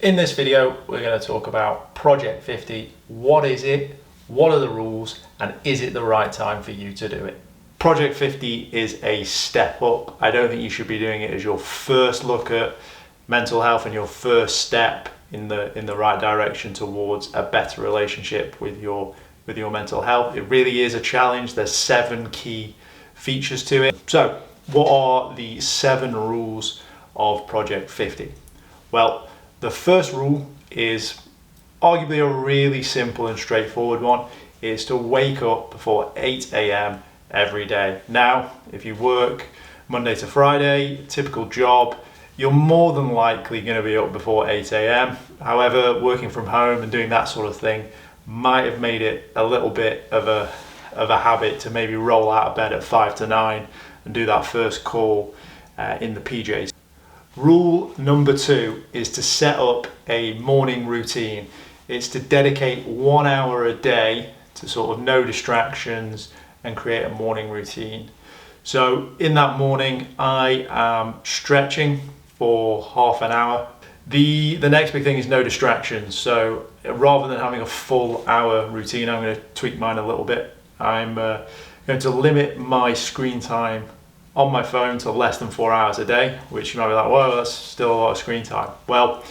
In this video, we're going to talk about Project 50. What is it? What are the rules? And is it the right time for you to do it? Project 50 is a step up. I don't think you should be doing it as your first look at mental health and your first step in the right direction towards a better relationship with your mental health. It really is a challenge. There's 7 key features to it. So, what are the 7 rules of Project 50? Well, the first rule is arguably a really simple and straightforward one, is to wake up before 8 a.m. every day. Now, if you work Monday to Friday, typical job, you're more than likely going to be up before 8 a.m. However, working from home and doing that sort of thing might have made it a little bit of a habit to maybe roll out of bed at 5 to 9 and do that first call in the PJs. Rule number 2 is to set up a morning routine. It's to dedicate 1 hour a day to sort of no distractions and create a morning routine. So in that morning, I am stretching for half an hour. The next big thing is no distractions. So rather than having a full hour routine, I'm going to tweak mine a little bit. I'm going to limit my screen time on my phone to less than 4 hours a day, which you might be like, well, that's still a lot of screen time. Well,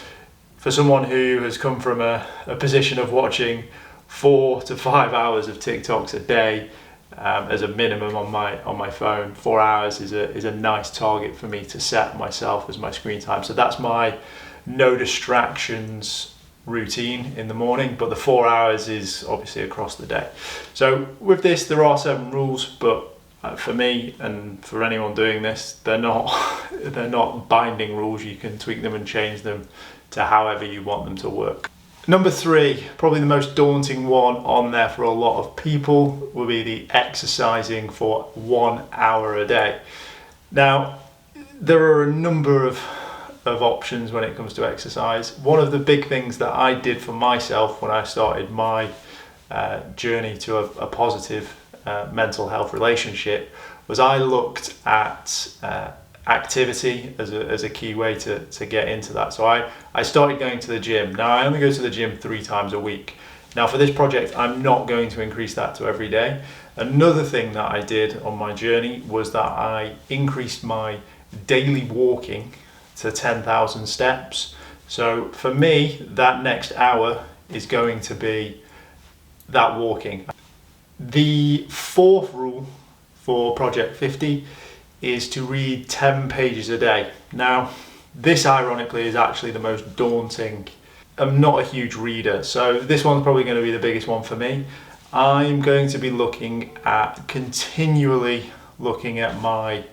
for someone who has come from a position of watching 4 to 5 hours of TikToks a day as a minimum on my phone, 4 hours is a nice target for me to set myself as my screen time. So that's my no distractions routine in the morning, but the 4 hours is obviously across the day. So with this, there are 7 rules, but for me and for anyone doing this, they're not binding rules. You can tweak them and change them to however you want them to work. Number 3, probably the most daunting one on there for a lot of people, will be the exercising for 1 hour a day. Now, there are a number of options when it comes to exercise. One of the big things that I did for myself when I started my journey to a positive mental health relationship was I looked at activity as a key way to get into that. So I started going to the gym. Now I only go to the gym 3 times a week. Now for this project, I'm not going to increase that to every day. Another thing that I did on my journey was that I increased my daily walking to 10,000 steps. So for me, that next hour is going to be that walking. The 4th rule for Project 50 is to read 10 pages a day. Now, this ironically is actually the most daunting. I'm not a huge reader, so this one's probably going to be the biggest one for me. I'm going to be continually looking at my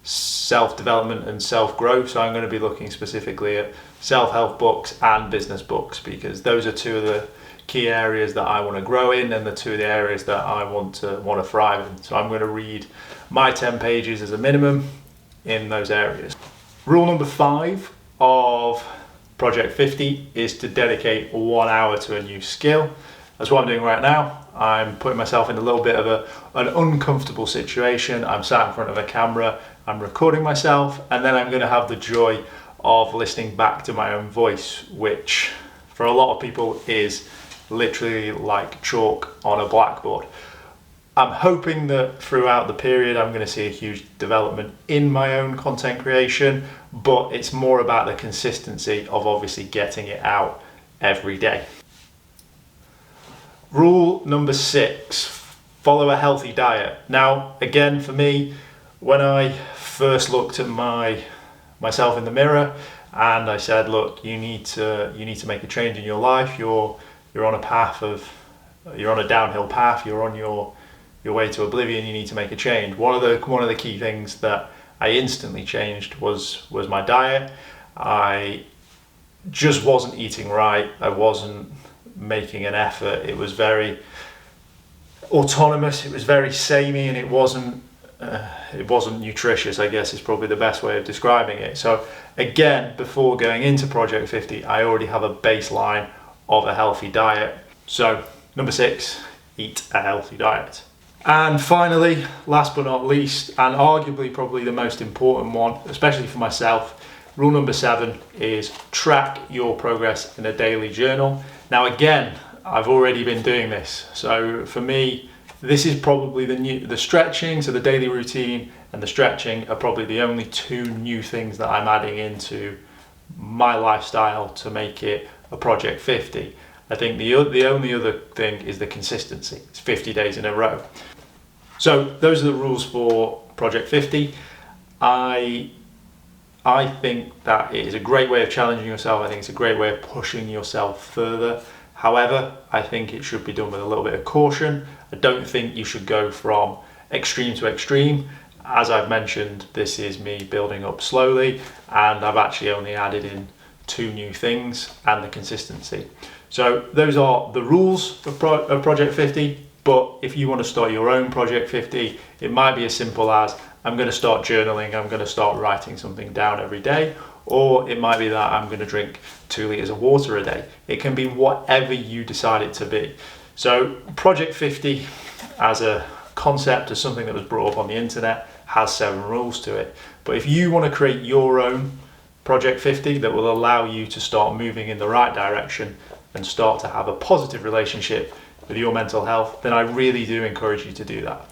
self-development and self-growth. So I'm going to be looking specifically at self-help books and business books, because those are 2 of the key areas that I want to grow in and the 2 of the areas that I want to thrive in. So I'm going to read my 10 pages as a minimum in those areas. Rule number 5 of Project 50 is to dedicate 1 hour to a new skill. That's what I'm doing right now. I'm putting myself in a little bit of an uncomfortable situation. I'm sat in front of a camera, I'm recording myself, and then I'm going to have the joy of listening back to my own voice, which for a lot of people is literally like chalk on a blackboard. I'm hoping that throughout the period I'm going to see a huge development in my own content creation, but it's more about the consistency of obviously getting it out every day. Rule number 6, follow a healthy diet. Now, again, for me, when I first looked at myself in the mirror and I said, look, you need to make a change in your life. You're on a downhill path. You're on your way to oblivion. You need to make a change. One of the key things that I instantly changed was my diet. I just wasn't eating right. I wasn't making an effort. It was very autonomous. It was very samey, and it wasn't nutritious, I guess is probably the best way of describing it. So again, before going into Project 50, I already have a baseline of a healthy diet. So number 6, eat a healthy diet. And finally, last but not least, and arguably probably the most important one, especially for myself, Rule number 7 is track your progress in a daily journal. Now again, I've already been doing this. So for me, this is probably the stretching, so the daily routine and the stretching are probably the only 2 new things that I'm adding into my lifestyle to make it a Project 50. I think the only other thing is the consistency. It's 50 days in a row. So those are the rules for Project 50. I think that it is a great way of challenging yourself. I think it's a great way of pushing yourself further. However, I think it should be done with a little bit of caution. I don't think you should go from extreme to extreme. As I've mentioned, this is me building up slowly, and I've actually only added in 2 new things and the consistency. So those are the rules of Project 50, but if you want to start your own Project 50, it might be as simple as, I'm going to start journaling, I'm going to start writing something down every day, or it might be that I'm going to drink 2 litres of water a day. It can be whatever you decide it to be. So Project 50 as a concept, as something that was brought up on the internet, has 7 rules to it. But if you want to create your own Project 50 that will allow you to start moving in the right direction and start to have a positive relationship with your mental health, then I really do encourage you to do that.